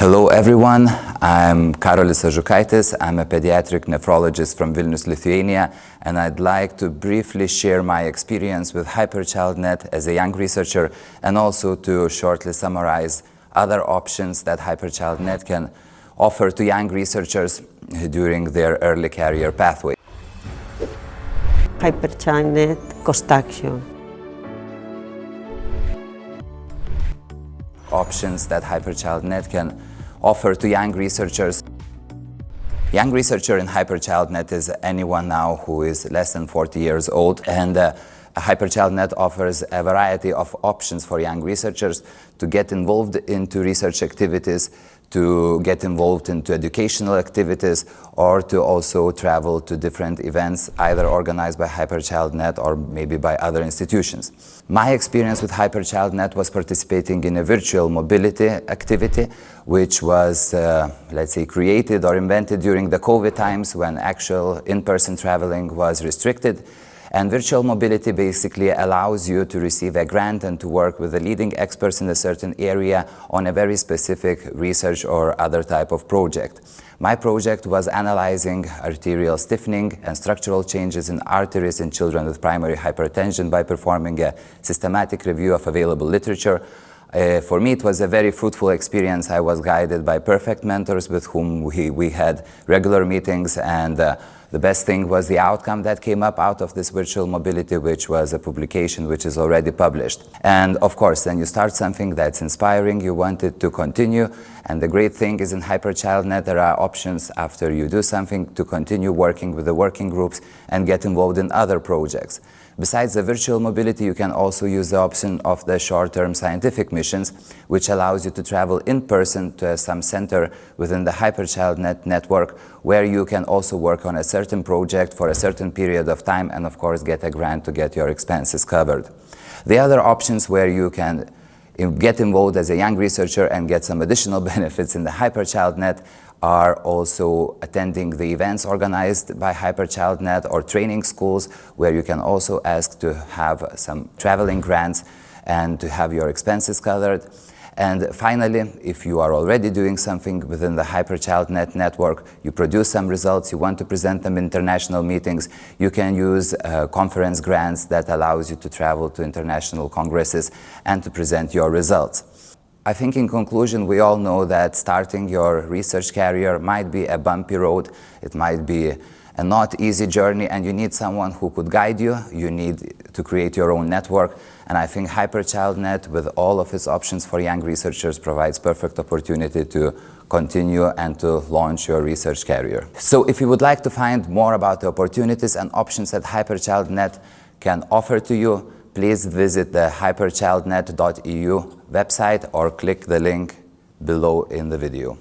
Hello everyone, I'm Karolis Azukaitis. I'm a pediatric nephrologist from Vilnius, Lithuania, and I'd like to briefly share my experience with HyperChildNET as a young researcher and also to shortly summarize other options that HyperChildNET can offer to young researchers during their early career pathway. HyperChildNET COST Action. Options that HyperChildNET can offer to young researchers. Young researcher in HyperChildNET is anyone now who is less than 40 years old, and HyperChildNET offers a variety of options for young researchers to get involved into research activities, to get involved into educational activities, or to also travel to different events, either organized by HyperChildNET or maybe by other institutions. My experience with HyperChildNET was participating in a virtual mobility activity, which was, let's say, created or invented during the COVID times when actual in-person traveling was restricted. And virtual mobility basically allows you to receive a grant and to work with the leading experts in a certain area on a very specific research or other type of project. My project was analyzing arterial stiffening and structural changes in arteries in children with primary hypertension by performing a systematic review of available literature. For me, it was a very fruitful experience. I was guided by perfect mentors with whom we had regular meetings, and the best thing was the outcome that came up out of this virtual mobility, which was a publication which is already published. And of course, when you start something that's inspiring, you want it to continue. And the great thing is in HyperChildNET, there are options after you do something to continue working with the working groups and get involved in other projects. Besides the virtual mobility, you can also use the option of the short-term scientific missions, which allows you to travel in person to some center within the HyperChildNET network, where you can also work on a certain project for a certain period of time and, of course, get a grant to get your expenses covered. The other options where you can get involved as a young researcher and get some additional benefits in the HyperChildNET are also attending the events organized by HyperChildNET or training schools, where you can also ask to have some traveling grants and to have your expenses covered. And finally, if you are already doing something within the HyperChildNET network, you produce some results, you want to present them in international meetings, you can use conference grants that allows you to travel to international congresses and to present your results. I think in conclusion, we all know that starting your research career might be a bumpy road. It might be a not easy journey, and you need someone who could guide you. You need to create your own network. And I think HyperChildNET, with all of its options for young researchers, provides perfect opportunity to continue and to launch your research career. So if you would like to find more about the opportunities and options that HyperChildNET can offer to you, please visit the hyperchildnet.eu website or click the link below in the video.